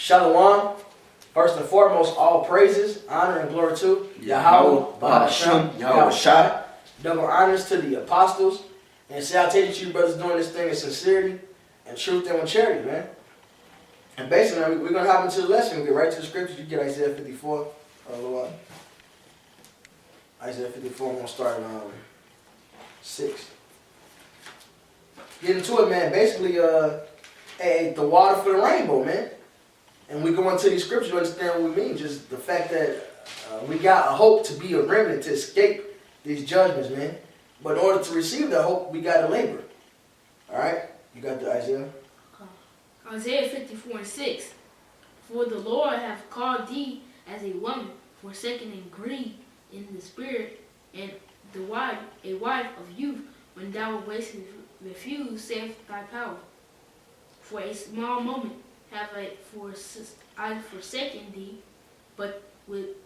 Shalom. First and foremost, all praises, honor, and glory to Yahweh, Ba'ashem, Yahweh Shai. Double honors to the apostles. And salutations to you brothers doing this thing in sincerity and truth and with charity, man. And basically, we're going to hop into the lesson. We'll get right to the scriptures. You get Isaiah 54. Isaiah 54, I'm going to start at 6. Get into it, man. Basically, the water for the rainbow, man. And we go into these scriptures to understand what we mean. Just the fact that we got a hope to be a remnant, to escape these judgments, man. But in order to receive that hope, we got to labor. All right? You got the Isaiah? Isaiah 54:6. For the Lord hath called thee as a woman, forsaken and grieved in the spirit, and a wife of youth, when thou wast refused, saith thy power. For a small moment have I forsaken thee, but with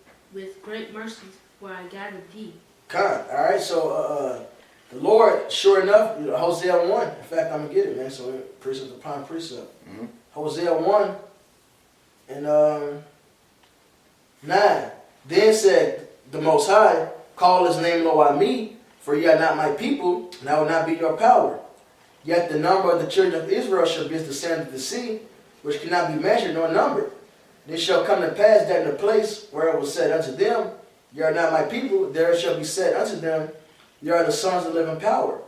great mercies will I gather thee. Alright, so the Lord, sure enough, Hosea 1. In fact, I'm going to get it, man. So precept upon precept. Mm-hmm. Hosea 1 and 9. Then said the Most High, call his name lo I me, for ye are not my people, and I will not be your power. Yet the number of the children of Israel shall be as the sand of the sea, which cannot be measured nor numbered. It shall come to pass that in the place where it was said unto them, ye are not my people, there it shall be said unto them, ye are the sons of living power.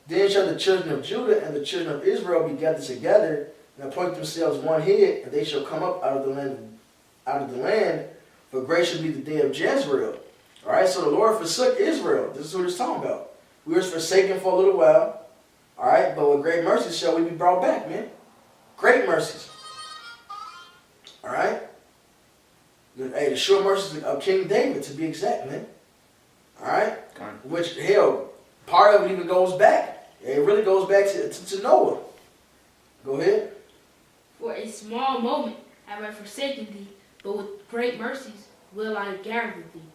Then shall the children of Judah and the children of Israel be gathered together, and appoint themselves one head, and they shall come up out of the land, for great shall be the day of Jezreel. Alright, so the Lord forsook Israel. This is what it's talking about. We were forsaken for a little while. Alright, but with great mercy shall we be brought back, man. Great mercies. Alright? Hey, the sure mercies of King David, to be exact, man. Alright? Which, hell, part of it even goes back. It really goes back to Noah. Go ahead. For a small moment have I forsaken thee, but with great mercies will I gather thee.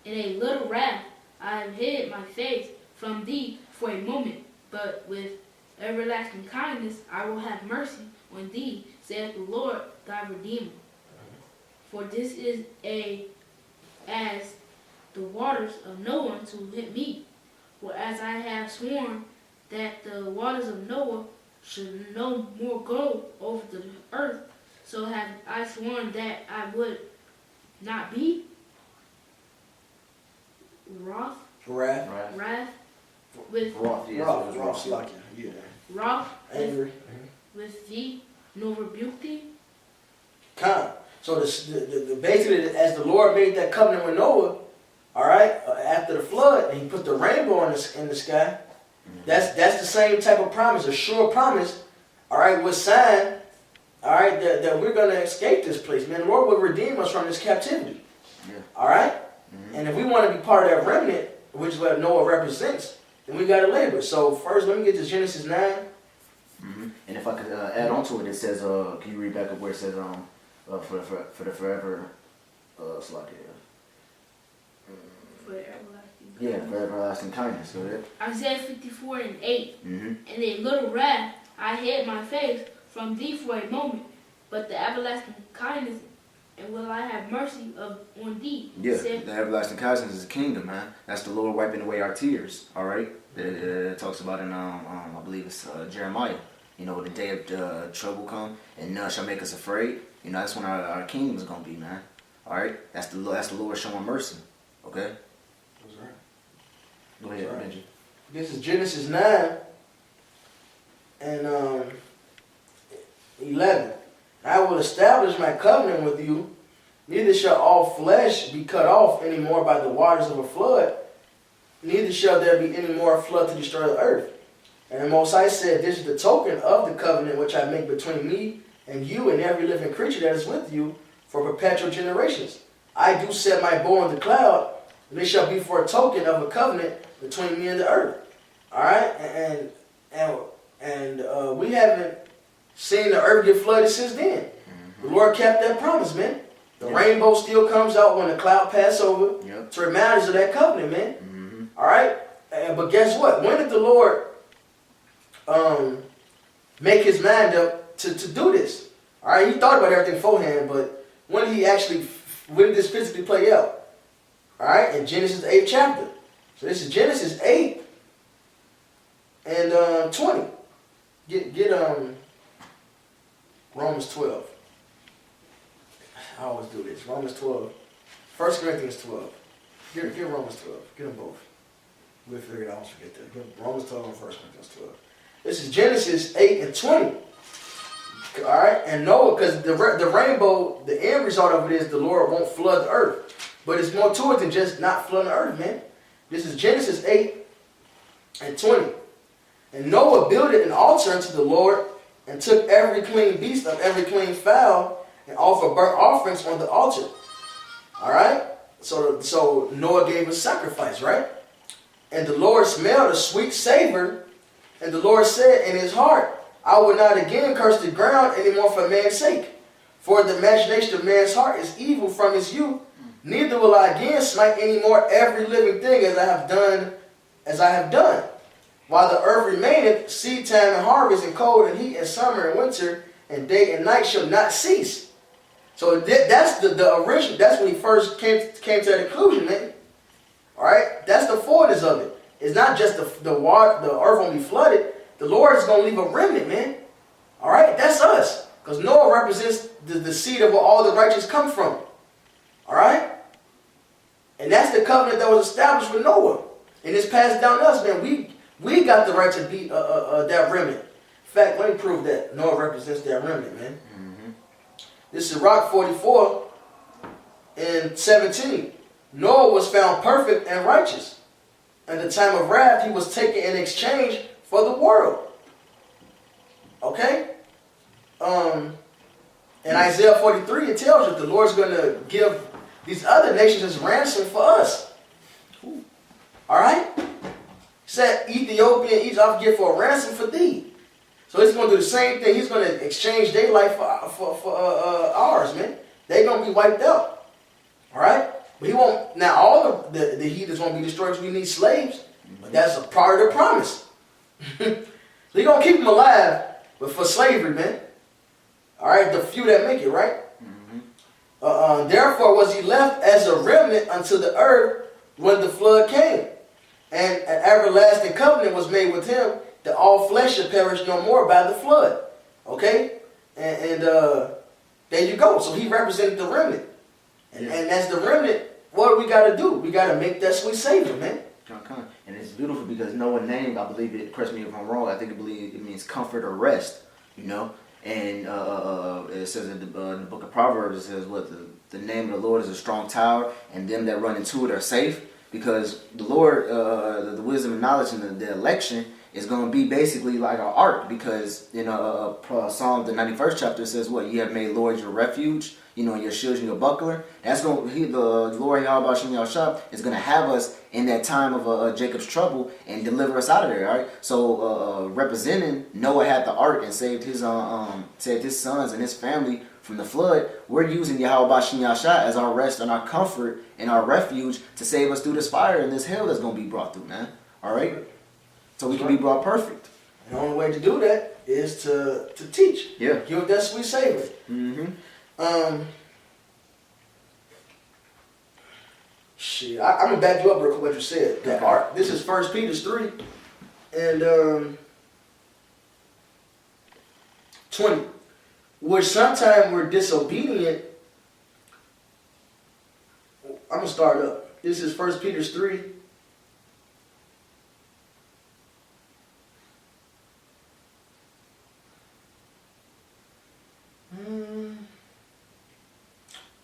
In a little wrath I have hid my face from thee for a moment, but with everlasting kindness I will have mercy on thee, saith the Lord thy Redeemer. For this is as the waters of Noah to hit me. For as I have sworn that the waters of Noah should no more go over the earth, so have I sworn that I would not be wrath with thee, nor rebuke thee. So the basically, as the Lord made that covenant with Noah, all right, after the flood, and he put the rainbow in the sky, that's the same type of promise, a sure promise, all right, with sign, all right, that we're going to escape this place, man. The Lord will redeem us from this captivity, all right? Mm-hmm. And if we want to be part of that remnant, which is what Noah represents, then we got to labor. So first, let me get to Genesis 9. Mm-hmm. And if I could add on to it, it says, can you read back up where it says, for the forever, for everlasting kindness. Go ahead. Isaiah 54:8. Mm-hmm. In a little wrath I hid my face from thee for a moment, but the everlasting kindness and will I have mercy on thee. Yeah, the everlasting kindness is the kingdom, man. That's the Lord wiping away our tears. All right, it talks about in I believe it's Jeremiah. The day of trouble come and none shall make us afraid. That's when our kingdom is gonna be, man. All right, that's the Lord showing mercy. Okay. That's right. Go ahead, Benji. This is Genesis 9 and 11. I will establish my covenant with you. Neither shall all flesh be cut off any more by the waters of a flood. Neither shall there be any more flood to destroy the earth. And the Most High said, this is the token of the covenant which I make between me and you and every living creature that is with you for perpetual generations. I do set my bow in the cloud, and it shall be for a token of a covenant between me and the earth. All right, and we haven't seen the earth get flooded since then. Mm-hmm. The Lord kept that promise, man. The rainbow still comes out when the cloud passes over to remind us of that covenant, man. Mm-hmm. All right, but guess what? When did the Lord make his mind up to do this? All right, he thought about everything beforehand, but when did this physically play out? All right, in Genesis the 8th chapter. So this is Genesis 8 and 20. Get Romans 12. I always do this. Romans 12. 1 Corinthians 12. Get Romans 12. Get them both. We'll figure it out. I won't forget that. Get Romans 12 and 1 Corinthians 12. This is Genesis 8 and 20. Alright? And Noah, because the rainbow, the end result of it is the Lord won't flood the earth. But it's more to it than just not flooding the earth, man. This is Genesis 8 and 20. And Noah builded an altar unto the Lord and took every clean beast of every clean fowl and offered burnt offerings on the altar. Alright? So Noah gave a sacrifice, right? And the Lord smelled a sweet savor. And the Lord said in his heart, I will not again curse the ground anymore for man's sake. For the imagination of man's heart is evil from his youth. Neither will I again smite any more every living thing as I have done. While the earth remaineth, seed time and harvest, and cold and heat, and summer and winter, and day and night shall not cease. So that's the original. That's when he first came to that conclusion, man. All right, that's the fullness of it. It's not just the water, the earth won't be flooded. The Lord is going to leave a remnant, man. All right, that's us, because Noah represents the seed of where all the righteous come from. All right, and that's the covenant that was established with Noah, and it's passed down to us, man. We got the right to be that remnant. In fact, let me prove that Noah represents that remnant, man. Mm-hmm. This is Rock 44 and 17. Noah was found perfect and righteous. In the time of wrath, he was taken in exchange for the world. Okay? In Isaiah 43, it tells you the Lord's going to give these other nations as ransom for us. All right? Said Ethiopia and Egypt, I'll give for a ransom for thee. So he's going to do the same thing. He's going to exchange their life for ours, man. They're going to be wiped out. All right? But he won't. Now, all the heathens won't be destroyed because we need slaves. But that's a part of the promise. So he's going to keep them alive, but for slavery, man. All right? The few that make it, right? Mm-hmm. Therefore was he left as a remnant unto the earth when the flood came. And an everlasting covenant was made with him, that all flesh should perish no more by the flood. Okay? And there you go. So he represented the remnant. And as the remnant, what do we got to do? We got to make that sweet Savior, man. And it's beautiful because Noah's name, I believe it, correct me if I'm wrong, I think it means comfort or rest, you know? And it says in the book of Proverbs, it says, what, the name of the Lord is a strong tower, and them that run into it are safe. Because the Lord, the wisdom and knowledge and the election is going to be basically like an ark. Because in Psalm the 91st chapter says, what, you have made Lord your refuge, you know, your shield and your buckler. That's going the Lord Yahweh Shem Yahshua is going to have us in that time of Jacob's trouble and deliver us out of there. All right. So representing Noah had the ark and saved his sons and his family from the flood. We're using Yahweh Shem Yahshua as our rest and our comfort and our refuge to save us through this fire and this hell that's going to be brought through, man. All right? So we can be brought perfect. And the only way to do that is to teach. Yeah. Give that sweet savor. Mm-hmm. I'm going to back you up real quick what you said. That art. This is 1 Peter 3 and 20. Which sometimes we're disobedient. I'm going to start up. This is 1 Peter 3. Mm.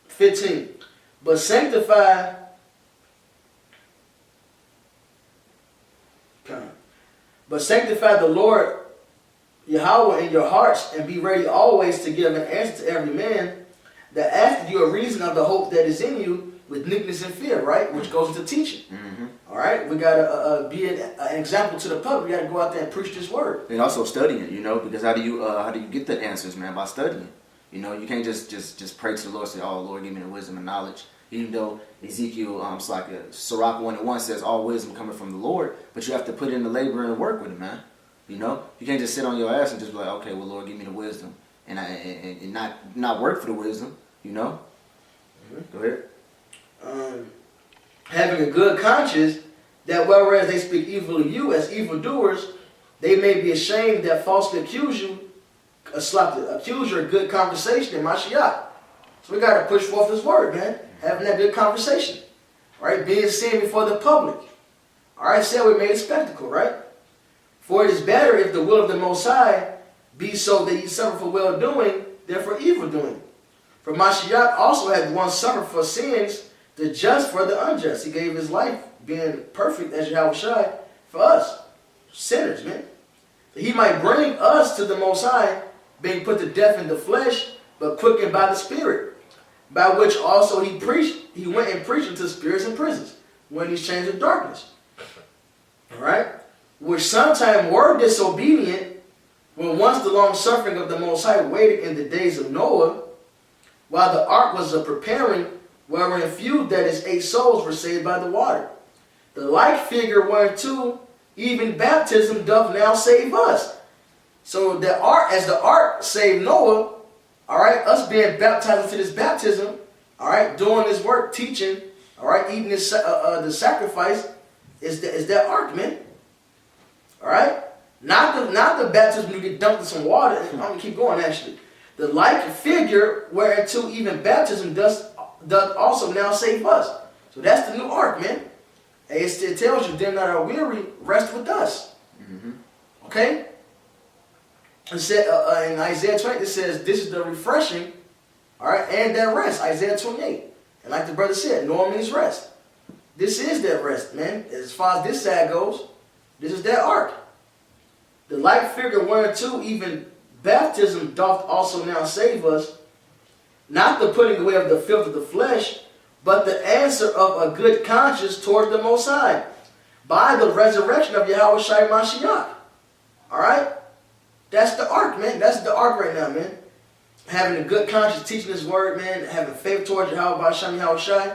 15. But sanctify the Lord Yahweh in your hearts, and be ready always to give an answer to every man that asketh you a reason of the hope that is in you with meekness and fear, right? Which goes into teaching. Mm-hmm. All right? We got to be an example to the public. We got to go out there and preach this word. And also studying, you know, because how do you get the answers, man? By studying. You know, you can't just pray to the Lord and say, oh, Lord, give me the wisdom and knowledge. Even though Ezekiel, Sirach 1:1 says all wisdom coming from the Lord, but you have to put in the labor and the work with it, man. You know, you can't just sit on your ass and just be like, okay, well, Lord, give me the wisdom. and not work for the wisdom, you know. Go ahead. Having a good conscience, that whereas they speak evil of you as evildoers, they may be ashamed that falsely accuse you, accuse your good conversation in Mashiach. So we got to push forth this word, man. Having that good conversation. All right, being seen before the public. All right, said we made a spectacle, right? For it is better if the will of the Most High be so that ye suffer for well-doing than for evil-doing. For Mashiach also had once suffered for sins, the just for the unjust. He gave his life, being perfect as Yahushua, for us, sinners, man. That he might bring us to the Most High, being put to death in the flesh, but quickened by the Spirit, by which also he went and preached unto spirits in prisons, when these chains of darkness. All right? Which sometime were disobedient, when once the long suffering of the Most High waited in the days of Noah, while the ark was a preparing, wherein few, that is 8 souls, were saved by the water. The like figure whereunto even baptism doth now save us. So the ark, as the ark saved Noah, all right, us being baptized into this baptism, all right, doing this work, teaching, all right, eating this the sacrifice, is that ark, man. All right, not the baptism you get dunked in some water. I'm gonna keep going actually. The like figure whereunto even baptism doth also now save us. So that's the new ark, man. And it tells you, them that are weary, rest with us. Okay? It said, in Isaiah 20, it says, this is the refreshing, all right, and that rest. Isaiah 28. And like the brother said, Noah means rest. This is that rest, man. As far as this side goes, this is that ark. The like figure whereunto even baptism doth also now save us, not the putting away of the filth of the flesh, but the answer of a good conscience toward the Most High, by the resurrection of Yahweh Shai Mashiach. All right? That's the ark, man. That's the ark right now, man. Having a good conscience, teaching this word, man. Having faith towards Yahweh Shai Yahweh Shai.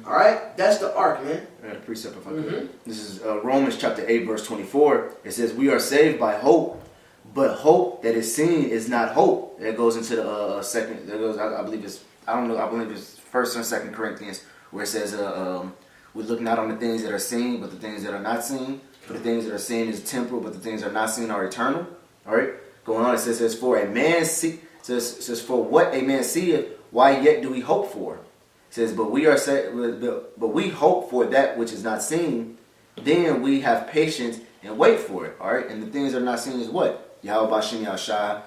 All right? That's the ark, man. I got a precept if I could. This is Romans chapter 8, verse 24. It says, we are saved by hope, but hope that is seen is not hope. That goes into the second, that goes, I believe it's, I don't know, I believe it's 1st and 2nd Corinthians, where it says, we look not on the things that are seen, but the things that are not seen. For the things that are seen is temporal, but the things that are not seen are eternal. All right? Going on, it says for a man see, says for what a man seeth, why yet do we hope for? It says, but we hope for that which is not seen, then we have patience and wait for it. All right? And the things that are not seen is what? Yahweh Bashem Yahushua,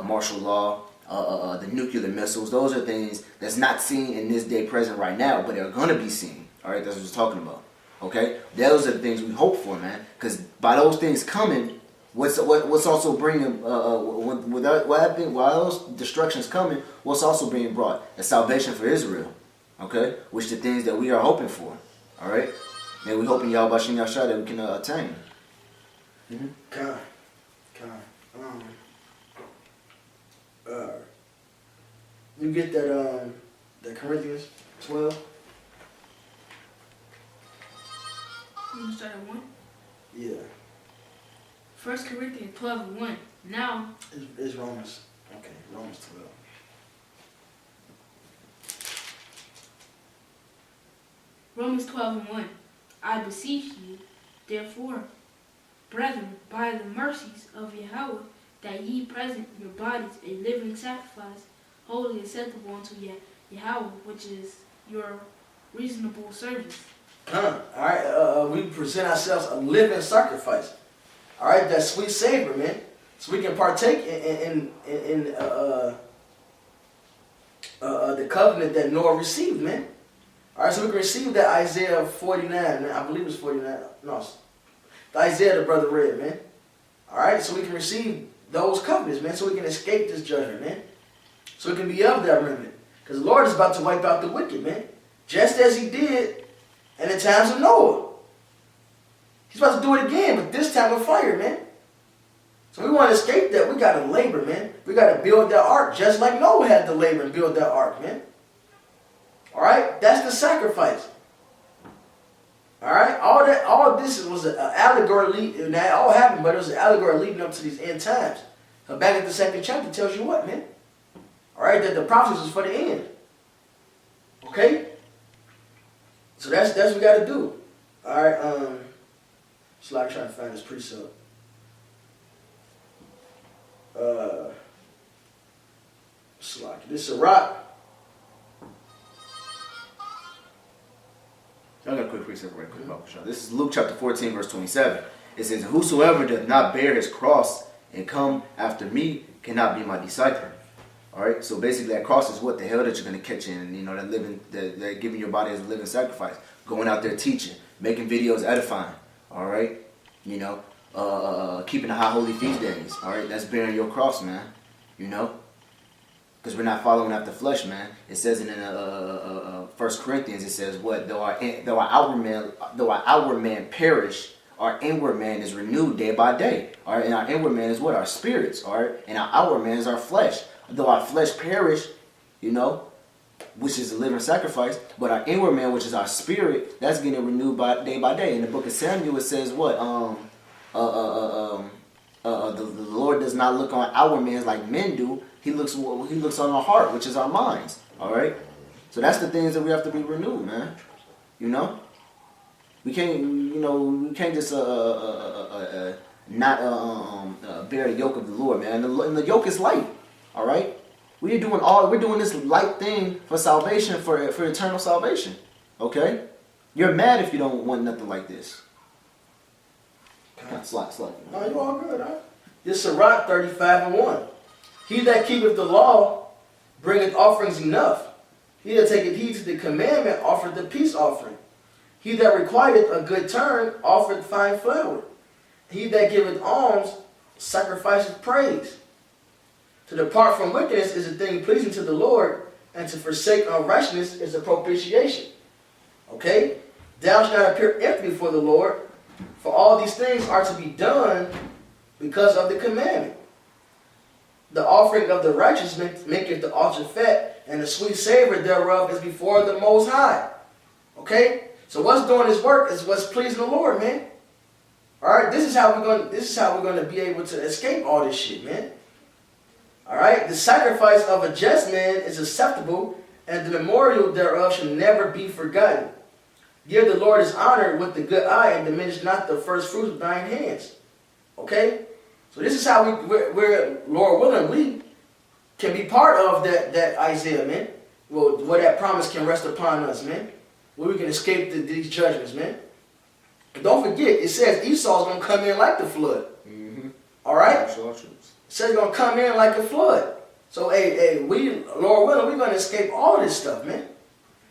martial law, the nuclear missiles. Those are things that's not seen in this day present right now, but they're going to be seen. All right? That's what we're talking about. Okay? Those are the things we hope for, man. Because by those things coming, what's also bringing, while those destructions coming, what's also being brought? A salvation for Israel. Okay? Which the things that we are hoping for. All right? And we hoping Yahweh Bashem Yahushua that we can attain. You get that Corinthians 12? You want to start at 1? Yeah. 1 Corinthians 12:1. Now, It's Romans. Okay, Romans 12. Romans 12:1. I beseech you, therefore, brethren, by the mercies of Yahweh, that ye present your bodies a living sacrifice, holy acceptable unto Yahweh, which is your reasonable service. All right, we present ourselves a living sacrifice. All right, that sweet savor, man, so we can partake in the covenant that Noah received, man. All right, so we can receive that Isaiah 49, man. I believe it's 49. No, the Isaiah the brother read, man. All right, so we can receive those covenants, man, so we can escape this judgment, man. So we can be of that remnant, because the Lord is about to wipe out the wicked, man, just as He did in the times of Noah. He's about to do it again, but this time with fire, man. So we want to escape that. We got to labor, man. We got to build that ark just like Noah had to labor and build that ark, man. All right? That's the sacrifice. All right? All this was an allegory. That all happened, but it was an allegory leading up to these end times. Habakkuk the 2nd chapter tells you what, man? All right, that the prophecies is for the end. Okay? So that's what we got to do. All right, it's like trying to find this precept. Slack. This is a rock. I got a quick precept right quick about Prashad. This is Luke chapter 14, verse 27. It says, "Whosoever doth not bear his cross and come after me cannot be my disciple." All right. So basically, that cross is what the hell that you're gonna catch in. You know, that giving your body as a living sacrifice, going out there teaching, making videos, edifying. All right. You know, keeping the high holy feast days. All right. That's bearing your cross, man. You know. Because we're not following after flesh, man. It says in 1 Corinthians, it says, "What though our outward man perish, our inward man is renewed day by day." All right, and our inward man is what? Our spirits. All right, and our outward man is our flesh. Though our flesh perish, you know, which is a living sacrifice, but our inward man, which is our spirit, that's getting renewed by day. In the book of Samuel, it says what? The Lord does not look on outward men like men do. He looks on our heart, which is our minds. All right. So that's the things that we have to be renewed, man. You know, we can't just not bear the yoke of the Lord, man. And the yoke is light. All right. We're doing this light thing for salvation, for eternal salvation. Okay. You're mad if you don't want nothing like this. Slack. No, you all good, huh? This is Sirach 35:1. "He that keepeth the law bringeth offerings enough. He that taketh heed to the commandment offereth the peace offering. He that requiteth a good turn offereth fine flour. He that giveth alms sacrificeth praise. To depart from wickedness is a thing pleasing to the Lord, and to forsake unrighteousness is a propitiation." Okay? "Thou shalt not appear empty before the Lord, for all these things are to be done because of the commandment. The offering of the righteous maketh the altar fat, and the sweet savor thereof is before the Most High." Okay? So what's doing this work is what's pleasing the Lord, man. All right? This is how we're going to be able to escape all this shit, man. All right? "The sacrifice of a just man is acceptable, and the memorial thereof shall never be forgotten. Give the Lord his honor with the good eye, and diminish not the first fruits of thine hands." Okay? So this is how we're Lord willing, we can be part of that Isaiah, man. Well, where that promise can rest upon us, man. Where we can escape these judgments, man. But don't forget, it says Esau's going to come in like the flood. Mm-hmm. All right? It says he's going to come in like a flood. So, we, Lord willing, we're going to escape all this stuff, man.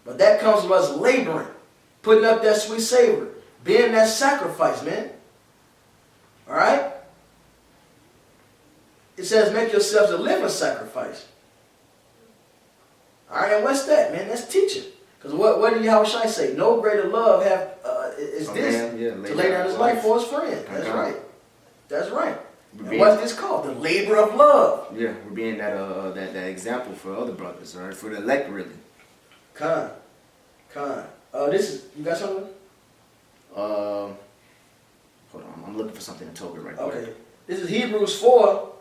But that comes with us laboring, putting up that sweet savor, being that sacrifice, man. All right? It says, "Make yourselves a living sacrifice." All right, and what's that, man? That's teaching. Because what did Yahushua say? "No greater love is this, to lay down his life for his friend." That's right. That's right. And what's this called? The labor of love. Yeah, we're being that example for other brothers, all right? For the elect, really. Con. This is, you got something? Hold on, I'm looking for something in Tobit right now. Okay. This is Hebrews 4.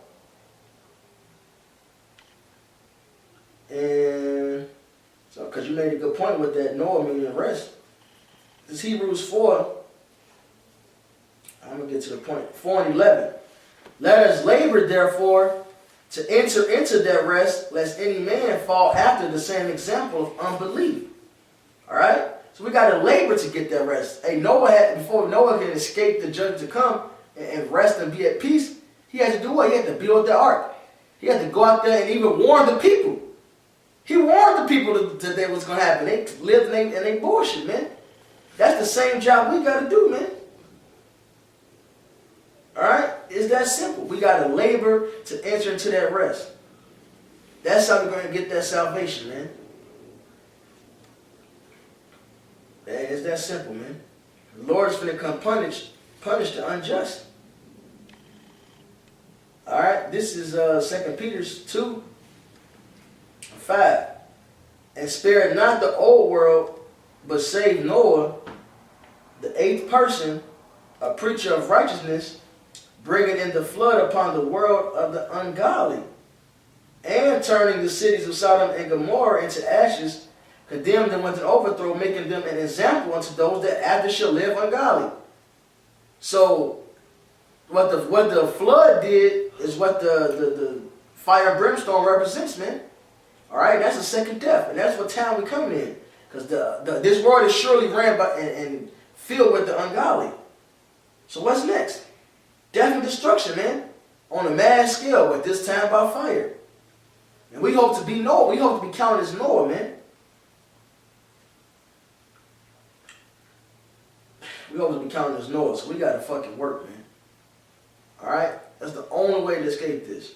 And so, because you made a good point with that Noah meaning rest. This is Hebrews 4. I'm going to get to the point. 4:11. "Let us labor, therefore, to enter into that rest, lest any man fall after the same example of unbelief." All right? So we got to labor to get that rest. Hey, before Noah can escape the judge to come and rest and be at peace, he had to do what? He had to build the ark. He had to go out there and even warn the people. He warned the people that that was going to happen. They lived in they bullshit, man. That's the same job we got to do, man. All right? It's that simple. We got to labor to enter into that rest. That's how we're going to get that salvation, man. Man, it's that simple, man. The Lord is going to come punish the unjust. All right? This is 2 Peter 2:5. "And spare not the old world, but save Noah, the eighth person, a preacher of righteousness, bringing in the flood upon the world of the ungodly, and turning the cities of Sodom and Gomorrah into ashes, condemned them unto overthrow, making them an example unto those that after shall live ungodly. So, what the flood did is what the fire and brimstone represents, man. All right, that's the second death, and that's what time we come in, because this world is surely ran by and filled with the ungodly. So what's next? Death and destruction, man, on a mass scale, but this time by fire. And we hope to be Noah. We hope to be counted as Noah, man. We hope to be counted as Noah, so we gotta fucking work, man. All right, that's the only way to escape this.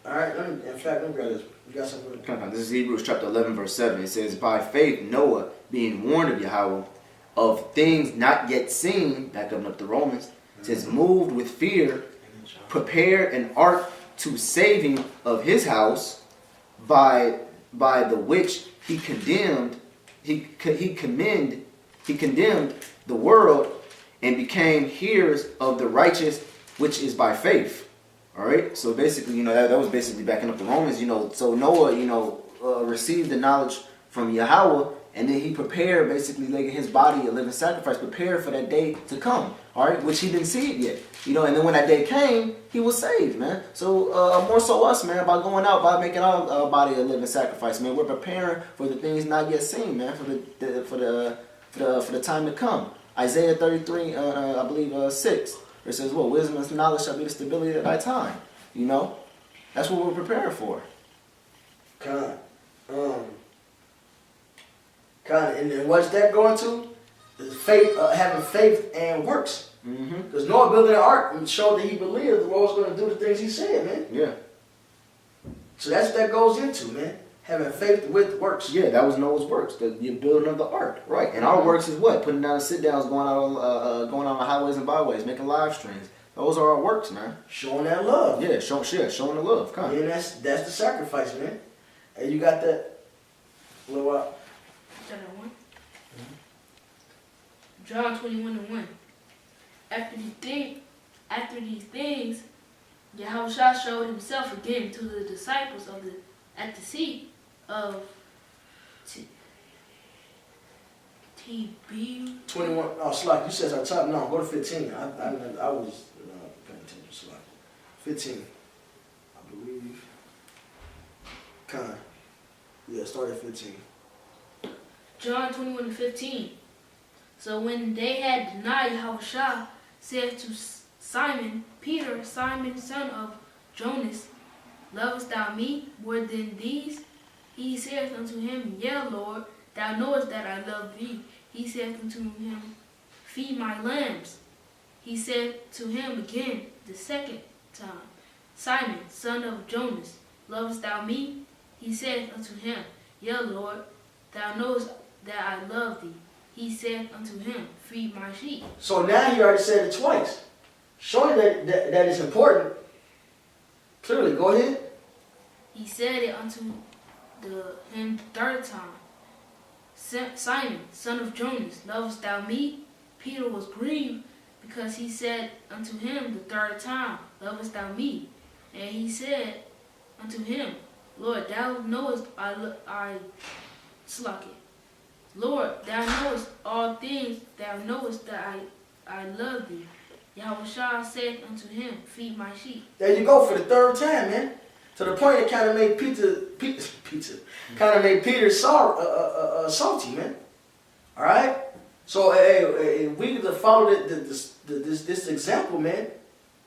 All right, let me grab this. You got something? This is Hebrews chapter 11, verse 7. It says, by faith Noah, being warned of Yahweh, of things not yet seen, back up to Romans, says, moved with fear, prepared an ark to saving of his house, by the which he condemned the world, and became hearers of the righteous, which is by faith. All right, so basically, that was basically backing up the Romans. So Noah, received the knowledge from Yahweh, and then he prepared, basically making his body a living sacrifice, prepared for that day to come. All right, which he didn't see it yet. And then when that day came, he was saved, man. So more so us, man, by going out, by making our body a living sacrifice, man. We're preparing for the things not yet seen, man, for the time to come. Isaiah 33, I believe 6. It says, well, wisdom and knowledge shall be the stability of thy time. That's what we're preparing for. And then what's that going to? Is faith, having faith and works. Because Noah building an ark and showed that he believed the Lord was going to do the things he said, man. Yeah. So that's what that goes into, man. Having faith with works. Yeah, that was Noah's works. The building of the ark, right? And our works is what? Putting down sit downs, going out on the highways and byways, making live streams. Those are our works, man. Showing that love. Yeah, showing the love. Come on. Yeah, that's the sacrifice, man. And you got that little while. John 21:1. After these things, Yahushua showed himself again to the disciples at the sea of Tiberias. 21. Oh, Slack, you said our top. No, go to 15. I was paying attention. Slack. 15. I believe. Yeah, start at 15. John 21:15. So when they had denied, Yahushua said to Simon Peter, Simon son of Jonas, lovest thou me more than these? He saith unto him, Yea, Lord, thou knowest that I love thee. He saith unto him, Feed my lambs. He said to him again the second time, Simon, son of Jonas, lovest thou me? He saith unto him, Yea, Lord, thou knowest that I love thee. He said unto him, Feed my sheep. So now he already said it twice. Showing that it's important. Clearly, go ahead. He said it unto him the third time. Simon, son of Jonas, lovest thou me? Peter was grieved because he said unto him the third time, Lovest thou me? And he said unto him, Lord, thou knowest Lord, thou knowest all things, thou knowest that I love thee. Yahushua said unto him, Feed my sheep. There you go for the third time, man. To the point it kind of made Peter salty, man. All right. So we need to follow this example, man.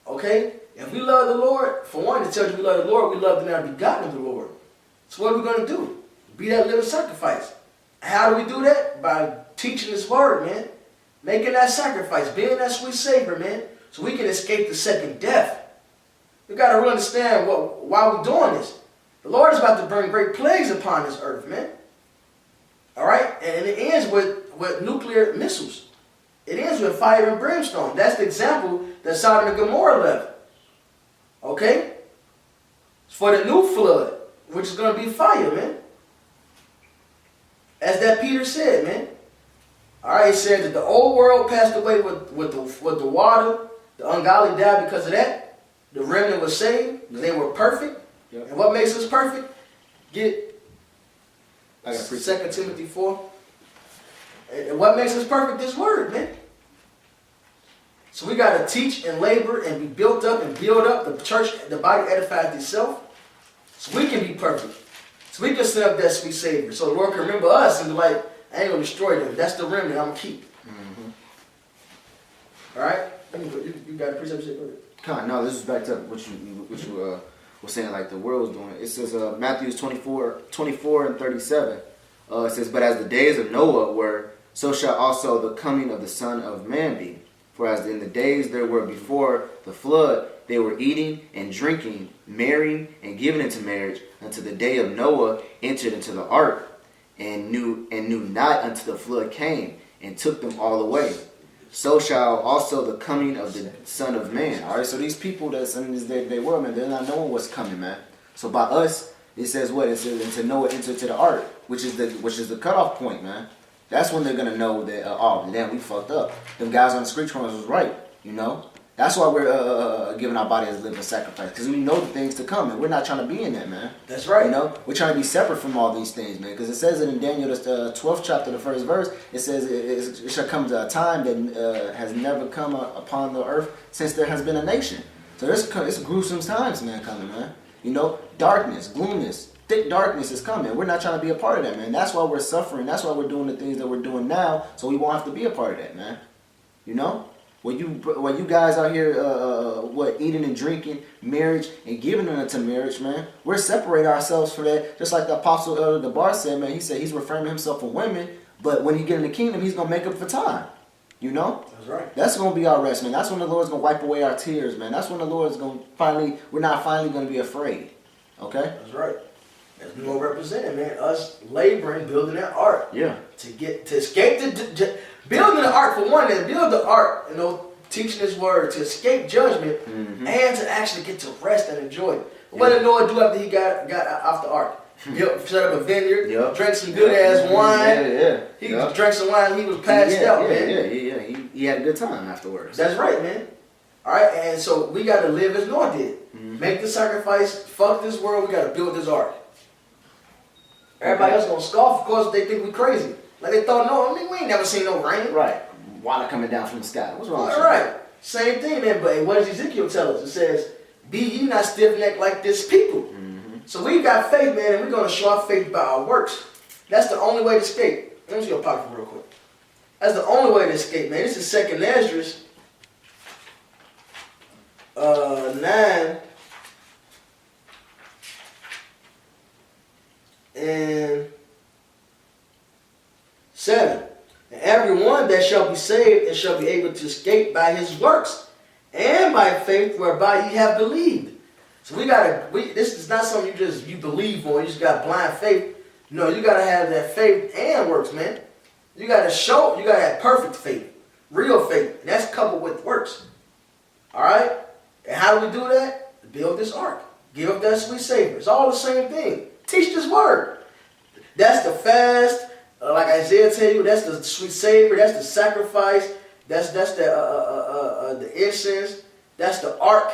Okay. If we love the Lord, for one, it tells you we love the Lord. We love the now begotten of the Lord. So what are we going to do? Be that living sacrifice. How do we do that? By teaching His word, man. Making that sacrifice, being that sweet savor, man, so we can escape the second death. We got to really understand why we're doing this. The Lord is about to bring great plagues upon this earth, man. All right? And it ends with nuclear missiles. It ends with fire and brimstone. That's the example that Sodom and Gomorrah left. Okay? For the new flood, which is going to be fire, man. As that Peter said, man. All right, it said that the old world passed away with the water. The ungodly died because of that. The remnant was saved because they were perfect. Yep. And what makes us perfect? Get I got 2 Timothy 4. And what makes us perfect? This word, man. So we got to teach and labor and be built up and build up the church, the body edifies itself. So we can be perfect. So we can send up that sweet Savior. So the Lord can remember us and be like, I ain't going to destroy them. That's the remnant I'm going to keep. All right? You got a precept? No, this is back to what you were saying, like the world was doing. It says Matthew 24 and 37. It says, but as the days of Noah were, so shall also the coming of the Son of Man be. For as in the days there were before the flood, they were eating and drinking, marrying and giving into marriage, until the day of Noah entered into the ark, and knew not until the flood came and took them all away. So shall also the coming of the Son of Man. All right, so these people that's in this day-to-day world, man, they're not knowing what's coming, man. So by us, it says what? It says until Noah entered to the ark, which is the cutoff point, man. That's when they're gonna know that oh damn, we fucked up. Them guys on the street corners was right, you know. That's why we're giving our body as a living sacrifice, because we know the things to come, and we're not trying to be in that, man. That's right. You know, we're trying to be separate from all these things, man. Because it says it in Daniel, the 12th chapter, the first verse. It says it shall come to a time that has never come upon the earth since there has been a nation. So it's gruesome times, man, coming, man. You know, darkness, gloominess, thick darkness is coming. We're not trying to be a part of that, man. That's why we're suffering. That's why we're doing the things that we're doing now, so we won't have to be a part of that, man. You know? When you guys out here, eating and drinking, marriage, and giving unto marriage, man, we're separating ourselves from that. Just like the Apostle Elder Gabar said, man, he said he's refraining himself from women, but when he get in the kingdom, he's going to make up for time. You know? That's right. That's going to be our rest, man. That's when the Lord's going to wipe away our tears, man. That's when the Lord's going to we're not finally going to be afraid. Okay? That's right. As we will represent, man, us laboring, building that ark. Yeah. To escape building the ark for one, and build the ark, you know, teaching His word, to escape judgment, and to actually get to rest and enjoy it. What did Noah do after he got off the ark? Set up a vineyard, drank some good ass wine. He drank some wine. He was passed out, man. He had a good time afterwards. That's right, man. All right, and so we got to live as Noah did. Make the sacrifice. Fuck this world. We got to build this ark. Everybody else gonna scoff, of course. They think we crazy. Like they thought, no, I mean, we ain't never seen no rain. Right. Water coming down from the sky. What's wrong with you? All right. Same thing, man. But what does Ezekiel tell us? It says, be ye not stiff-necked like this people. So we've got faith, man, and we're going to show our faith by our works. That's the only way to escape. Let me see your pocket real quick. That's the only way to escape, man. This is 2nd Esdras 9 and 7. And everyone that shall be saved and shall be able to escape by his works and by faith whereby ye have believed. So this is not something you believe on. You just got blind faith. No, you gotta have that faith and works, man. You gotta have perfect faith, real faith. And that's coupled with works. Alright? And how do we do that? Build this ark. Give up that sweet Savior. It's all the same thing. Teach this word. That's the fast. Like Isaiah tell you, that's the sweet Savior. That's the sacrifice. That's the incense. That's the ark.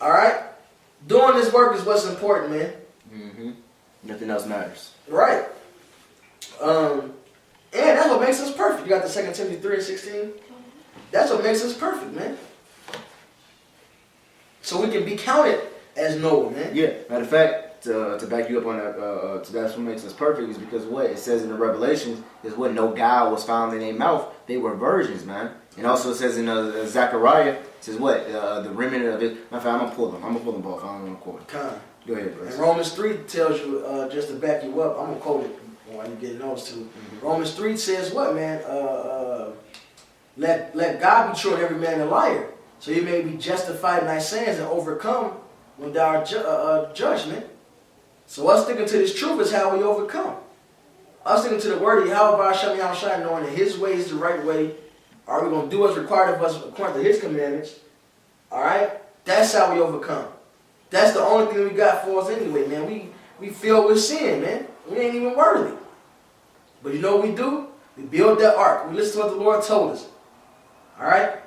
All right, doing this work is what's important, man. Nothing else matters. Right. And that's what makes us perfect. You got the 2 Timothy 3 and 16. That's what makes us perfect, man. So we can be counted as Noah, man. Yeah. Matter of fact, to back you up on that, that's what makes us perfect is because what it says in the Revelations is what no guile was found in their mouth. They were virgins, man. And also it says in Zechariah, it says what? The remnant of it. Matter of fact, I'm gonna pull them both. I don't want to quote them. Go ahead, bro. And Romans 3 tells you, just to back you up, I'm gonna quote it while you get those two. Romans 3 says what, man? Let God be true and every man a liar, so you may be justified in thy sins and overcome when thou art judgment. So us sticking to this truth is how we overcome. Us sticking to the word of Yahweh Shem Yahushua, knowing that His way is the right way. Are we going to do what's required of us according to His commandments? Alright? That's how we overcome. That's the only thing we got for us anyway, man. We filled with sin, man. We ain't even worthy. But you know what we do? We build that ark. We listen to what the Lord told us. All right?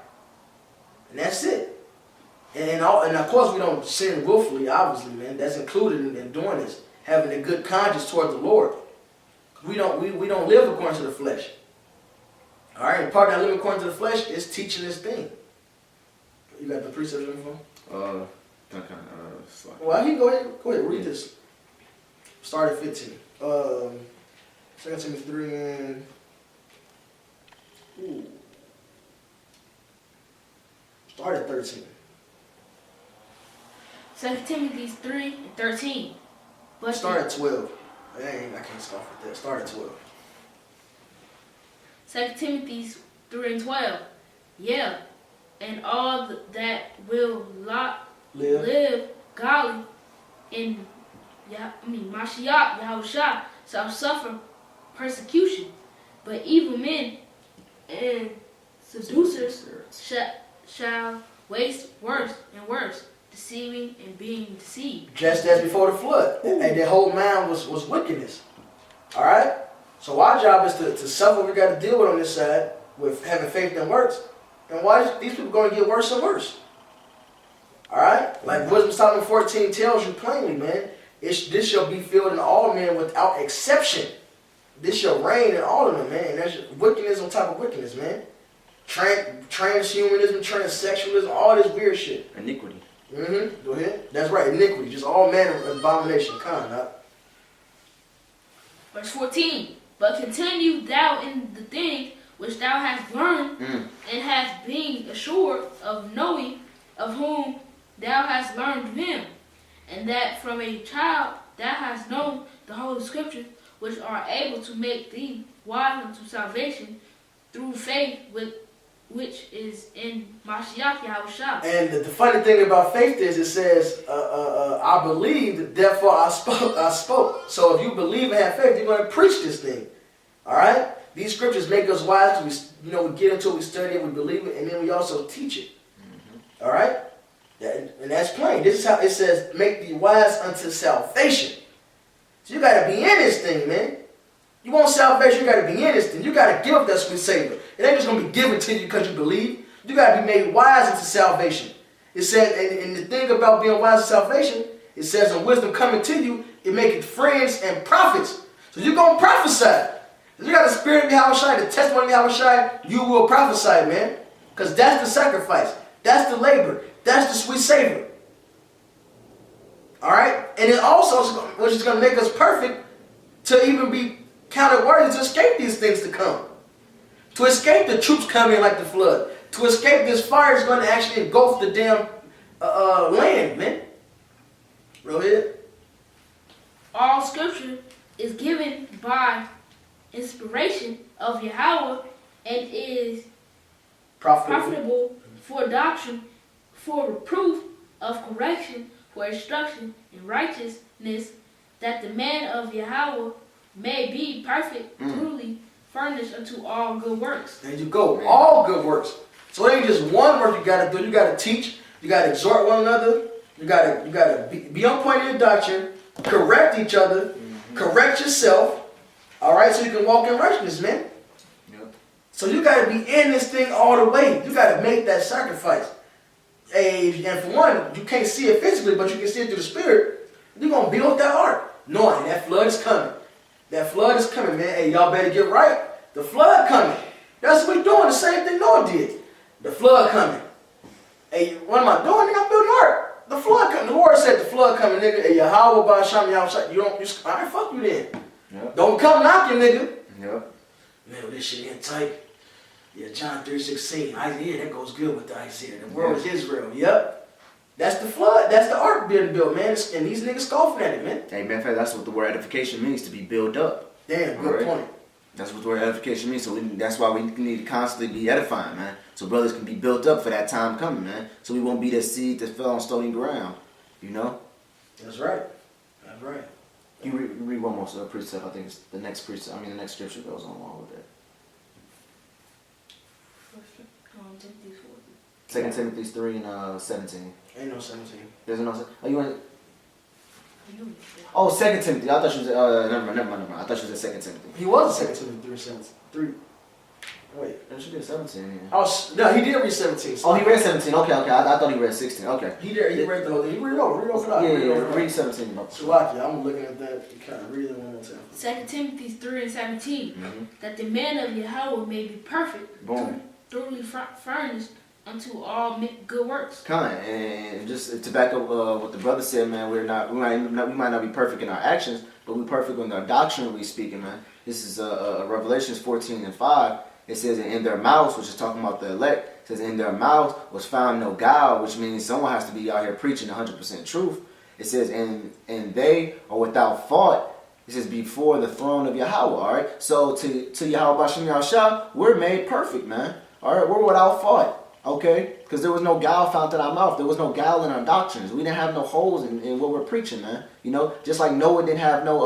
And that's it. And of course, we don't sin willfully, obviously, man. That's included in doing this. Having a good conscience toward the Lord. We don't live according to the flesh. All right? And part of that living according to the flesh is teaching this thing. You got the precepts on your phone? Well, you go ahead, read this. Start at 15. 2 Timothy 3 and... Ooh. Start at 13. 2 Timothy 3 and 13. But Start at 12. I can't start with that. Start at 12. 2 Timothy 3 and 12. Yeah, and all that will live godly in Mashiach Yahushua shall suffer persecution, but evil men and seducers shall waste worse and worse, deceiving and being deceived. Just as before the flood. And their whole mind was wickedness. Alright? So our job is to suffer what we got to deal with on this side with having faith in works. And why is these people going to get worse and worse? Alright? Like Wisdom Solomon 14 tells you plainly, man. This shall be filled in all men without exception. This shall reign in all of them, man. And that's wickedness on top of wickedness, man. Transhumanism, transsexualism, all this weird shit. Iniquity. Go ahead. That's right, iniquity. Just all manner of abomination. Verse 14. But continue thou in the things which thou hast learned, and hast been assured of knowing of whom thou hast learned them, and that from a child thou hast known the Holy Scriptures, which are able to make thee wise unto salvation through faith which is in Mashiach Yahushua. And the funny thing about faith is it says, I believed, therefore I spoke. So if you believe and have faith, you're going to preach this thing. All right? These scriptures make us wise. We get into it, we study it, we believe it, and then we also teach it. All right? And that's plain. This is how it says, make thee wise unto salvation. So you got to be in this thing, man. You want salvation, you got to be in this thing. You got to give that sweet Savior. It ain't just going to be given to you because you believe. You got to be made wise into salvation. It says, and the thing about being wise to salvation, it says, in wisdom coming to you, it maketh friends and prophets. So you're going to prophesy. If you got the spirit of Yahushua, the testimony of Yahushua, you will prophesy, man. Because that's the sacrifice. That's the labor. That's the sweet Savior. All right? And it also, which is going to make us perfect, to even be counted worthy to escape these things to come. To escape the troops coming like the flood. To escape this fire is going to actually engulf the damn land, man. Go ahead. All scripture is given by inspiration of Yahweh and is profitable for doctrine, for reproof, of correction, for instruction in righteousness, that the man of Yahweh may be perfect, truly furnished unto all good works. There you go. All good works. So it ain't just one work you got to do. You got to teach. You got to exhort one another. You got to be on point in your doctrine. Correct each other. Correct yourself. All right, so you can walk in righteousness, man. Yep. So you got to be in this thing all the way. You got to make that sacrifice. And for one, you can't see it physically, but you can see it through the spirit. You're going to build that ark, knowing that flood is coming. That flood is coming, man. Hey, y'all better get right. The flood coming. That's what we're doing. The same thing Noah did. The flood coming. Hey, what am I doing? Nigga, I'm building ark. The flood coming. The Lord said the flood coming, nigga. Hey, Yahweh, Ba'asham, Yahweh, all right, fuck you then. Yep. Don't come knocking, nigga. Yep. Man, this shit ain't tight. Yeah, John 3:16. Isaiah, that goes good with the Isaiah. The world is Israel. Yep. That's the flood. That's the ark being built, man. And these niggas scoffing at it, man. Hey, man, in fact, that's what the word edification means, to be built up. Damn, good point. That's what the word edification means. So that's why we need to constantly be edifying, man. So brothers can be built up for that time coming, man. So we won't be that seed that fell on stony ground, you know? That's right. That's right. You read one more precept. I think it's the next precept. The next scripture goes along with that. 2 Timothy 3 and 17. Ain't no 17. There's no. Oh, you want? Oh, 2 Timothy. I thought she was. Never mind. I thought she was at 2 Timothy. He was a 2 Timothy 3:17. Wait. No, she did 17. Yeah. Oh, no, he did read 17. Oh, he read 17. Okay. I thought he read 16. Okay. He read the whole thing. He read it over. Read 17. Salaki, I'm looking at that. You kind of read it one more time. 2 Timothy 3:17. Mm-hmm. That the man of Yahweh may be perfect, Boom. thoroughly furnished unto all good works. And just to back up what the brother said, man, we might not be perfect in our actions, but we're perfect in our doctrinally speaking, man. This is Revelations 14:5. It says in their mouths, which is talking about the elect, it says in their mouths was found no guile, which means someone has to be out here preaching 100% truth. It says and they are without fault. It says before the throne of Yahweh. All right. So to Yahweh Bashem Yahshua, we're made perfect, man. All right. We're without fault. Okay, because there was no guile found in our mouth. There was no guile in our doctrines. We didn't have no holes in what we're preaching, man. You know, just like Noah didn't have no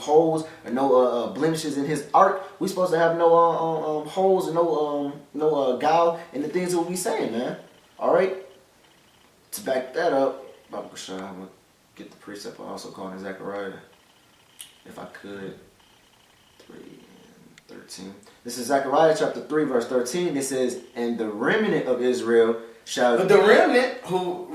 holes or no blemishes in his ark, we supposed to have no holes and no guile in the things that we saying, man. All right. To back that up, I'm gonna get the precept. I'm also calling Zechariah, if I could. 3:13. This is Zechariah chapter 3 verse 13. It says, and the remnant of Israel shall... But the remnant, who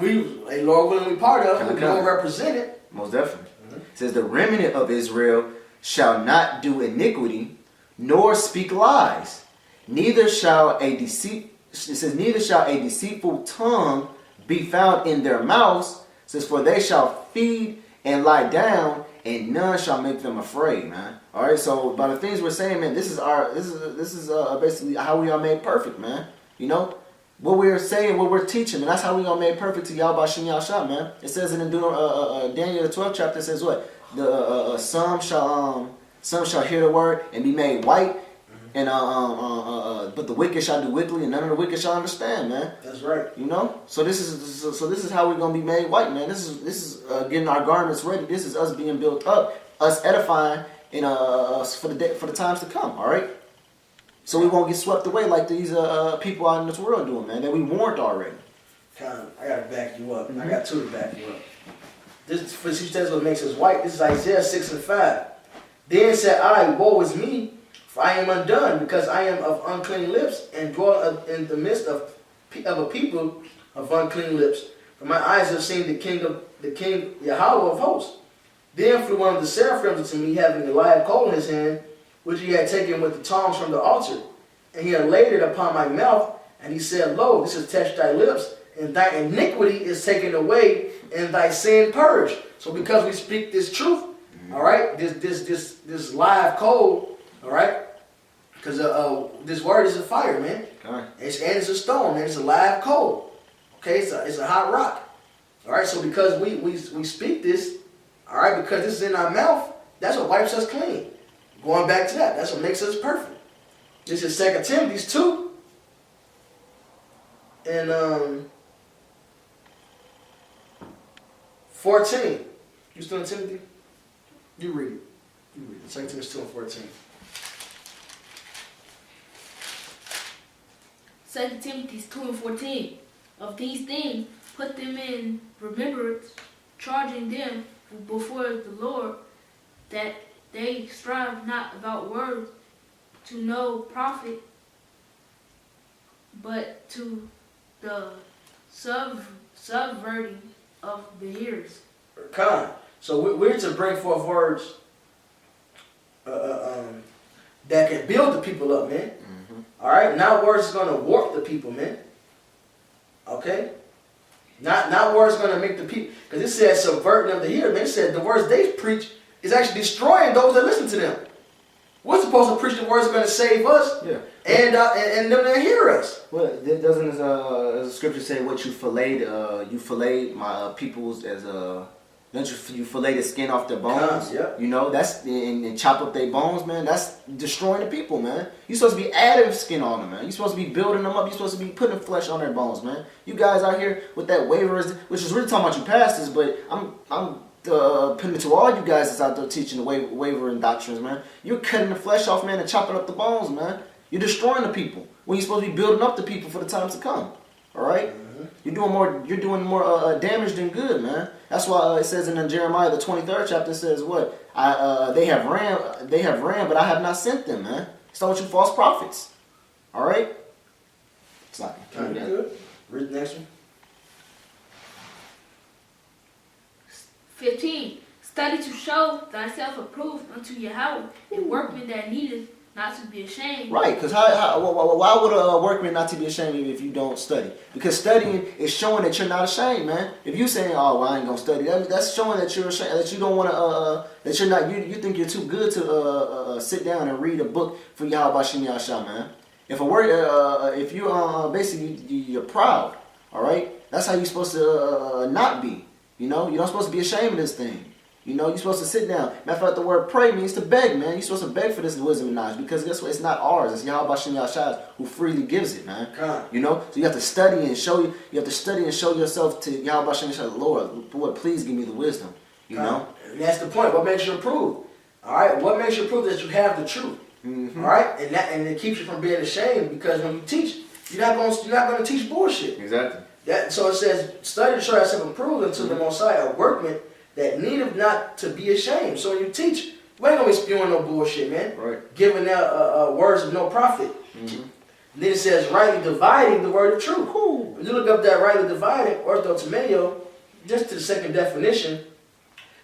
a Lord willing we part of, who Lord represented. Most definitely. Mm-hmm. It says, the remnant of Israel shall not do iniquity, nor speak lies. Neither shall a deceitful tongue be found in their mouths. It says, for they shall feed and lie down, and none shall make them afraid, man. All right, so by the things we're saying, man, this is basically how we are made perfect, man. You know, what we're saying, what we're teaching, and that's how we are made perfect to Yahweh Bashem Yahshua, man. It says in Daniel the 12th chapter, it says what? The some shall hear the word and be made white, and but the wicked shall do wickedly, and none of the wicked shall understand, man. That's right. You know, so this is how we're gonna be made white, man. This is getting our garments ready. This is us being built up, us edifying, for the times to come. All right, so we won't get swept away like these people out in this world doing, man. That we warned already. I gotta back you up. Mm-hmm. I got two to back you up. This that's what makes us white. This is Isaiah 6:5. Then said I, woe is me, for I am undone, because I am of unclean lips, and dwell in the midst of a people of unclean lips. For my eyes have seen the King Yahweh of hosts. Then flew one of the seraphims unto me, having a live coal in his hand, which he had taken with the tongs from the altar. And he had laid it upon my mouth, and he said, lo, this has touched thy lips, and thy iniquity is taken away, and thy sin purged. So because we speak this truth, all right, this live coal, all right, because this word is a fire, man. Okay. And it's a stone, man. It's a live coal. Okay, it's a hot rock. All right, so because we speak this, all right, because this is in our mouth, that's what wipes us clean. Going back to that, that's what makes us perfect. This is 2 Timothy 2. And 14. You still in Timothy? You read it. 2 Timothy 2 and 14. 2 Timothy 2 and 14. Of these things, put them in remembrance, charging them before the Lord, that they strive not about words to no profit, but to the subverting of the hearers. So we're to bring forth words that can build the people up, man. Mm-hmm. All right, not words that's gonna warp the people, man. Okay, not words gonna make the people, because it says subverting of the hearers. Man, it said the words they preach is actually destroying those that listen to them. We're supposed to preach the words that are going to save us, yeah, and them that hear us. Well, doesn't as the scripture say what you filleted my peoples as don't you fillet the skin off their bones? Yeah. You know, that's and chop up their bones, man. That's destroying the people, man. You're supposed to be adding skin on them, man. You're supposed to be building them up. You're supposed to be putting flesh on their bones, man. You guys out here with that waivers, which is really talking about you pastors, but I'm putting it to all you guys that's out there teaching the wavering doctrines, man. You're cutting the flesh off, man, and chopping up the bones, man. You're destroying the people when you're supposed to be building up the people for the times to come. All right? Mm-hmm. You're doing more damage than good, man. That's why it says in Jeremiah the 23rd chapter, it says what? They have ran, but I have not sent them, man. So with you false prophets. All right. It's like Good. Read the next one. 15. Study to show thyself approved unto Yahweh, a workman that needeth not to be ashamed. Right, because why would a workman not to be ashamed if you don't study? Because studying is showing that you're not ashamed, man. If you saying, "Oh, well, I ain't gonna study," that's showing that you're ashamed, that you don't want to, that you're not. You think you're too good to sit down and read a book for Yahweh Shem Yahshua, man. If you basically you're proud, all right. That's how you're supposed to not be. You know, you're not supposed to be ashamed of this thing. You know, you're supposed to sit down. Matter of fact, the word pray means to beg, man. You're supposed to beg for this wisdom and knowledge because guess what? It's not ours. It's Yahweh Shem Yahshua who freely gives it, man. You know, so you have to study and show yourself to Yahweh Shem Yahshua, Lord, please give me the wisdom. You know, and that's the point. What makes you approved? All right, what makes you prove that you have the truth? All right, and it keeps you from being ashamed because when you teach, you're not going to teach bullshit. Exactly. So it says, study to show yourself approved unto the Most High, a workman that needeth not to be ashamed. So when you teach, we ain't gonna be spewing no bullshit, man. Right. Giving out words of no profit. Then it says, rightly dividing the word of truth. When you look up that rightly dividing, orthotomeo, just to the second definition,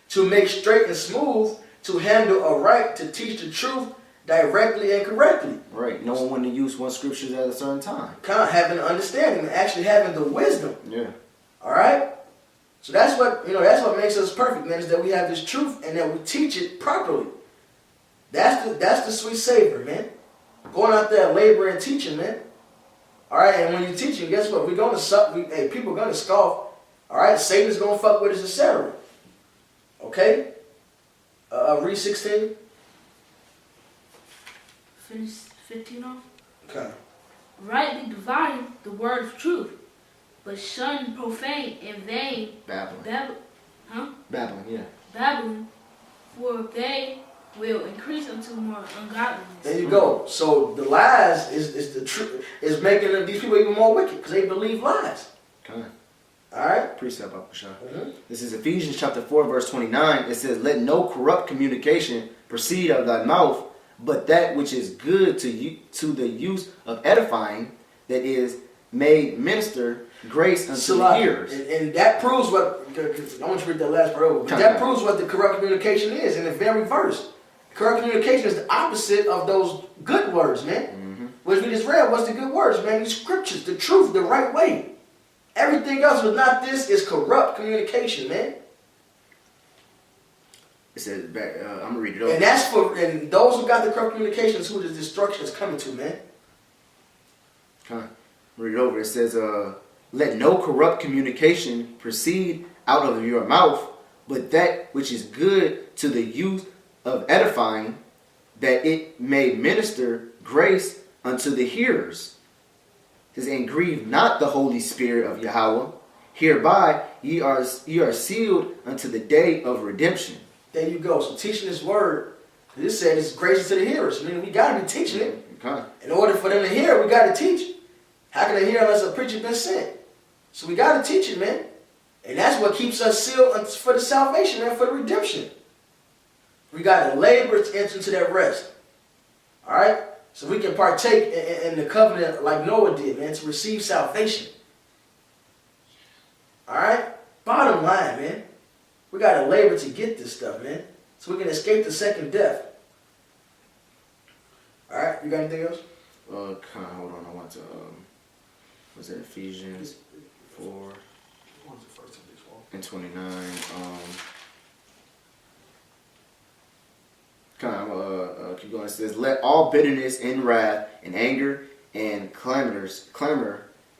to make straight and smooth, to handle aright, to teach the truth directly and correctly. Right. Knowing when to use one scripture at a certain time. Kind of having the understanding and actually having the wisdom. Yeah. All right. So that's what makes us perfect, man. Is that we have this truth and that we teach it properly. That's the sweet savor, man. Going out there laboring and teaching, man. All right. And when you're teaching, guess what? People are gonna scoff. All right. Satan's gonna fuck with us, etc. Okay. Read 16. Finish 15 off. Okay. Rightly dividing the word of truth, but shun profane and vain babbling, for they will increase unto more ungodliness. There you go. So the lies is the truth is making these people even more wicked because they believe lies. Okay. All right. Precept, Apasha. This is Ephesians chapter 4, verse 29. It says, "Let no corrupt communication proceed out of thy mouth, but that which is good to the use of edifying, that is made minister grace unto the hearers." And that proves what, I want you to read that last part over, but that proves what the corrupt communication is in the very verse. Corrupt communication is the opposite of those good words, man. Which we just read was the good words, man. The scriptures, the truth, the right way. Everything else was not this is corrupt communication, man. It says, I'm going to read it over. And those who got the corrupt communication is who the destruction is coming to, man. Okay. Read it over. It says, "Let no corrupt communication proceed out of your mouth, but that which is good to the use of edifying, that it may minister grace unto the hearers." It says, "And grieve not the Holy Spirit of Yahweh. Hereby ye are sealed unto the day of redemption." There you go. So teaching this word, this said it's grace to the hearers. I mean, we got to be teaching it. Okay. In order for them to hear, we got to teach. How can they hear unless a preacher been sent? So we got to teach it, man. And that's what keeps us sealed for the salvation, man, for the redemption. We got to labor to enter into that rest. All right? So we can partake in the covenant like Noah did, man, to receive salvation. All right? Bottom line, man. We got to labor to get this stuff, man. So we can escape the second death. All right? You got anything else? Hold on. I want to, was it Ephesians 4 and 29? Keep going. It says, "Let all bitterness and wrath and anger and clamor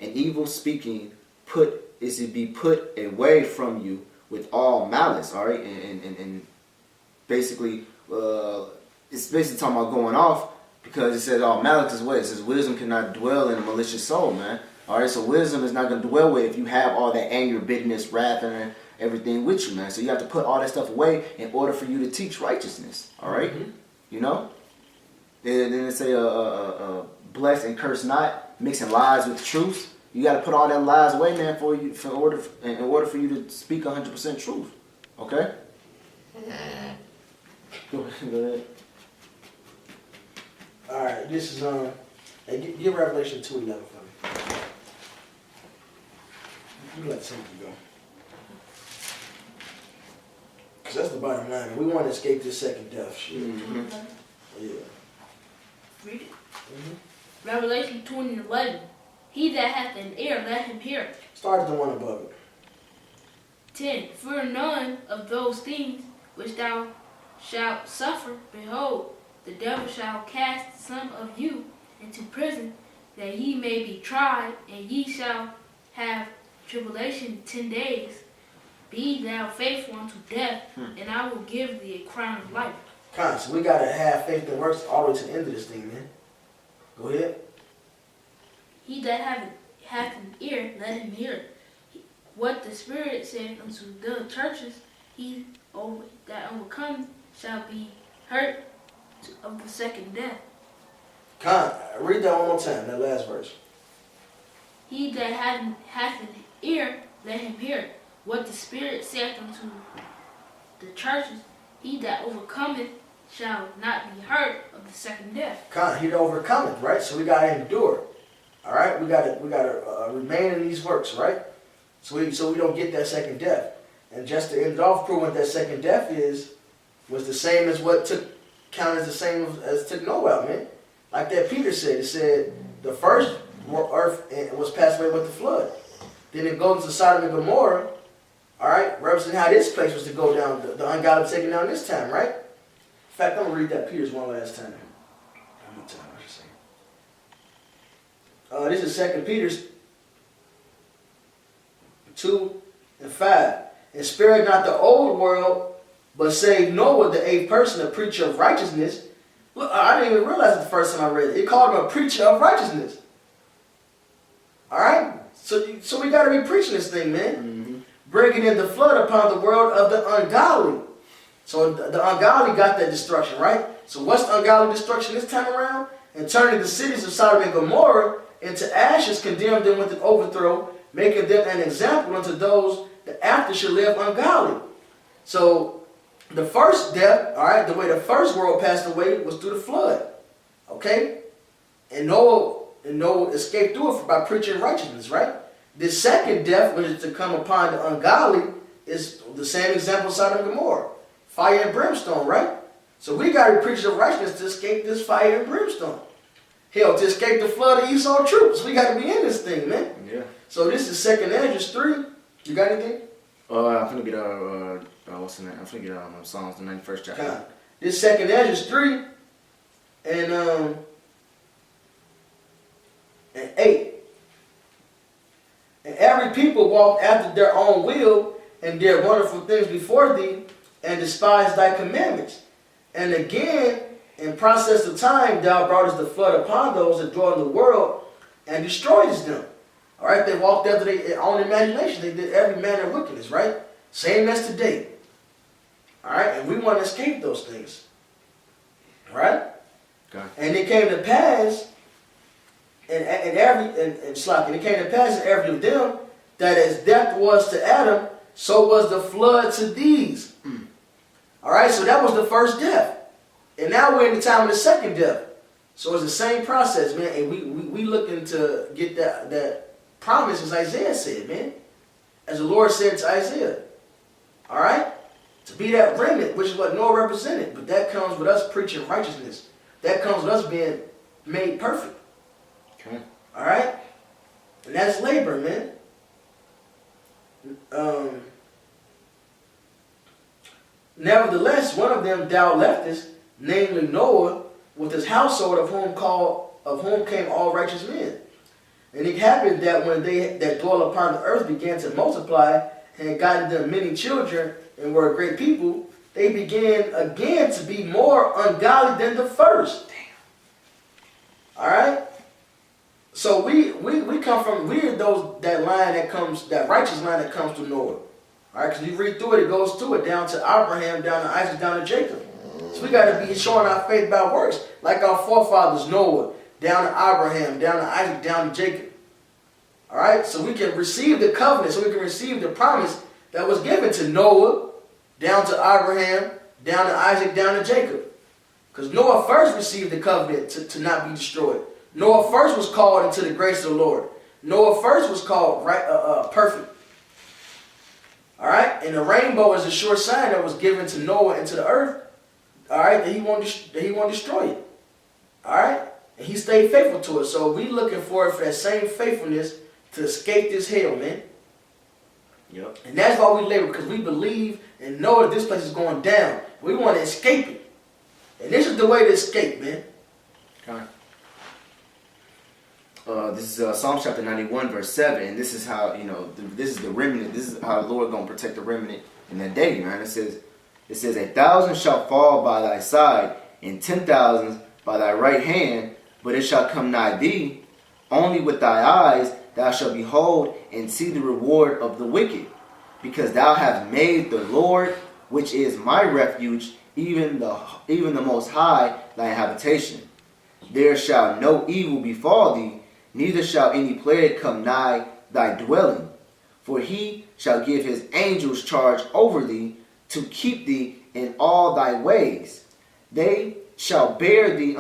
and evil speaking be put away from you with all malice." All right, and basically, it's basically talking about going off because it says all malice is what? It says wisdom cannot dwell in a malicious soul, man. All right, so wisdom is not going to dwell with if you have all that anger, bitterness, wrath, and everything with you, man. So you have to put all that stuff away in order for you to teach righteousness. All right, you know. Then it say bless and curse not, mixing lies with truth. You got to put all them lies away, man, in order for you to speak 100% truth. Okay? Go ahead. All right, this is hey, give Revelation 2:11 for me. You let Timothy go. Cause that's the bottom line. We want to escape this second death shit. Mm-hmm. Yeah. Read it. Mm-hmm. Revelation 20:11. He that hath an ear, let him hear. Start at the one above it. 10. Fear none of those things which thou shalt suffer. Behold, the devil shall cast some of you into prison, that ye may be tried, and ye shall have tribulation 10 days. Be thou faithful unto death, and I will give thee a crown of life. So we gotta have faith that works all the way to the end of this thing, man. Go ahead. He that hath an ear, let him hear. What the Spirit saith unto the churches, he that overcomes shall be hurt of the second death. Read that one more time, that last verse. He that hath an ear, let him hear. What the Spirit saith unto the churches, he that overcometh shall not be hurt of the second death. He that overcometh, right? So we gotta endure. All right, we gotta remain in these works, right? So we don't get that second death. And just to end it off, proving that second death was the same as what counted as the same as took Noah out, man. Like that Peter said, it said the first earth was passed away with the flood. Then it goes to Sodom and Gomorrah, all right, representing how this place was to go down, the ungodly taken down this time, right? In fact, I'm gonna read that Peter's one last time. One more time, I should say. This is 2 Peter's 2:5. And spared not the old world, but saved Noah, the eighth person, a preacher of righteousness. Look, I didn't even realize it the first time I read it. It called him a preacher of righteousness. All right? So we got to be preaching this thing, man. Mm-hmm. Bringing in the flood upon the world of the ungodly. So the ungodly got that destruction, right? So what's the ungodly destruction this time around? And turning the cities of Sodom and Gomorrah into ashes, condemned them with an overthrow, making them an example unto those that after should live ungodly. So the first death, all right, the way the first world passed away was through the flood. Okay? And Noah escaped through it by preaching righteousness, right? This second death, which is to come upon the ungodly, is the same example of Sodom and Gomorrah. Fire and brimstone, right? So we got to be preachers of righteousness to escape this fire and brimstone. Hell, to escape the flood of Esau troops. We got to be in this thing, man. Yeah. So this is 2 Esdras 3. You got anything? I'm finna get what's the name? I'm finna get Psalms, the 91st chapter. This 2 Esdras 3 and 8. And every people walked after their own will and did wonderful things before thee, and despised thy commandments. And again, in process of time, thou broughtest the flood upon those that dwell in the world, and destroyedst them. All right, they walked after their own imagination. They did every manner of wickedness, right? Same as today. All right, and we want to escape those things. All right? Okay. And it came to pass, and it came to pass in every of them, that as death was to Adam, so was the flood to these. All right, so that was the first death. And now we're in the time of the second death. So it's the same process, man. And we looking to get that promise, as Isaiah said, man. As the Lord said to Isaiah. All right? To be that remnant, which is what Noah represented. But that comes with us preaching righteousness. That comes with us being made perfect. Okay. All right? And that's labor, man. Nevertheless, one of them thou leftest, namely Noah, with his household, of whom came all righteous men. And it happened that when they that dwell upon the earth began to multiply, and had gotten them many children, and were a great people, they began again to be more ungodly than the first. Damn. All right. So we come from, we're that righteous line that comes to Noah. All right, because you read through it, it goes through it down to Abraham, down to Isaac, down to Jacob. So we got to be showing our faith by works, like our forefathers Noah, down to Abraham, down to Isaac, down to Jacob. All right, so we can receive the covenant, so we can receive the promise that was given to Noah, down to Abraham, down to Isaac, down to Jacob. Because Noah first received the covenant to not be destroyed. Noah first was called into the grace of the Lord. Noah first was called perfect. All right, and the rainbow is a sure sign that was given to Noah and to the earth. All right, that he won't destroy it. All right, and he stayed faithful to it. So we looking for that same faithfulness to escape this hell, man. Yep. And that's why we labor, because we believe and know that this place is going down. We want to escape it. And this is the way to escape, man. Okay. This is Psalm chapter 91, verse 7. And this is how, this is the remnant. This is how the Lord going to protect the remnant in that day, man. It says, 1,000 shall fall by thy side, and 10,000 by thy right hand, but it shall come nigh thee. Only with thy eyes thou shalt behold and see the reward of the wicked, because thou hast made the Lord, which is my refuge, even the Most High, thy habitation. There shall no evil befall thee, neither shall any plague come nigh thy dwelling. For he shall give his angels charge over thee, to keep thee in all thy ways. They shall bear thee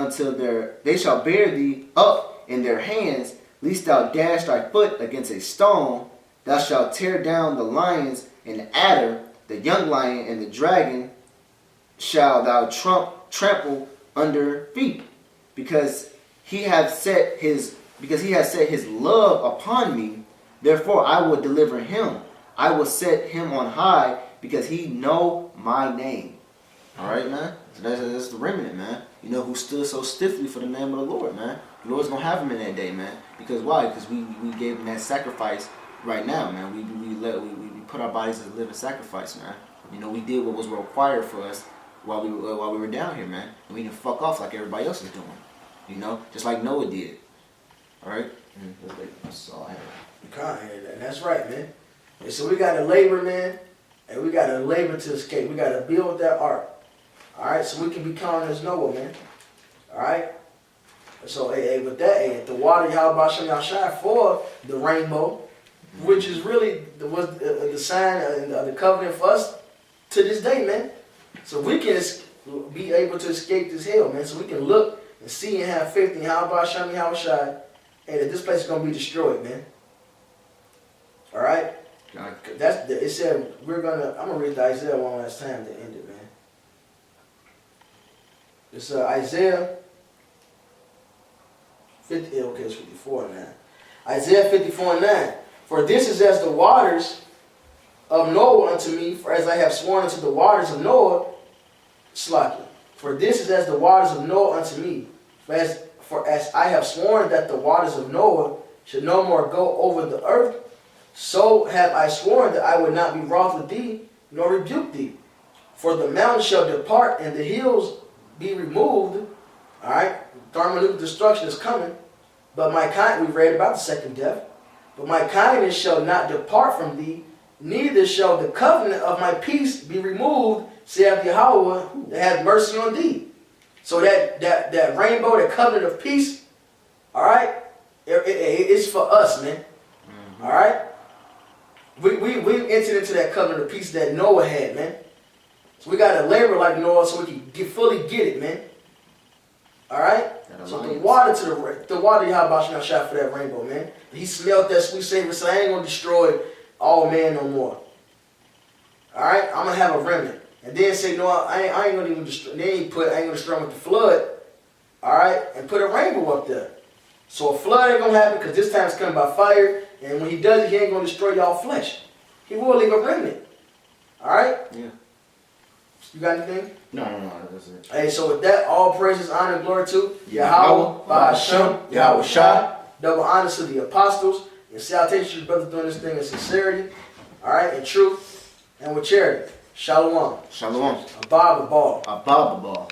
up in their hands, lest thou dash thy foot against a stone. Thou shalt tear down the lions and the adder, the young lion and the dragon shall thou trample under feet, because he hath set his love upon me. Therefore I will deliver him. I will set him on high, because he know my name. All right, man. So that's the remnant, man. Who stood so stiffly for the name of the Lord, man. The Lord's gonna have him in that day, man. Because why? Because we gave him that sacrifice right now, man. We put our bodies as a living sacrifice, man. We did what was required for us while we were down here, man. And we didn't fuck off like everybody else is doing. Just like Noah did. All right. That's all I have. Okay, and that's right, man. And so we got to labor, man, and we got to labor to escape. We got to build that ark. All right, so we can be counted as Noah, man. All right. So, with that, the water Yahweh Shem Yahshai for the rainbow, which is really the sign of the covenant for us to this day, man. So we can be able to escape this hell, man. So we can look and see and have faith in Yahweh Shem Yahshai, and that this place is going to be destroyed, man. All right. It said I'm gonna read the Isaiah one last time to end it, man. It's Isaiah 50. Okay, it's 54:9. Isaiah 54:9. For this is as the waters of Noah unto me, for as I have sworn unto the waters of Noah, Slakia. For this is as the waters of Noah unto me, for as I have sworn that the waters of Noah should no more go over the earth, so have I sworn that I would not be wroth with thee, nor rebuke thee. For the mountains shall depart, and the hills be removed. All right, thermonuclear destruction is coming. But my we read about the second death. But my kindness shall not depart from thee, neither shall the covenant of my peace be removed, saith Yahweh, that hath mercy on thee. So that rainbow, that covenant of peace, all right, it's for us, man. Mm-hmm. All right. We entered into that covenant of peace that Noah had, man. So we got to labor like Noah so we can fully get it, man. All right? So the water Yahweh Shem Yahshai for that rainbow, man. He smelled that sweet savor, so I ain't going to destroy all man no more. All right? I'm going to have a remnant. And then say, no, I ain't going to even destroy. Then I ain't going to destroy him with the flood. All right? And put a rainbow up there. So a flood ain't going to happen because this time it's coming by fire. And when he does it, he ain't going to destroy y'all flesh. He will leave a remnant. All right? Yeah. You got anything? No, that's it. Hey, so with that, all praises, honor, and glory to Yahweh, Ba'ashem, Yahweh Shai. Double honors to the apostles. And salutations to your brothers doing this thing in sincerity. All right? In truth and with charity. Shalom. Shalom. Abba Ball. Abba Ball.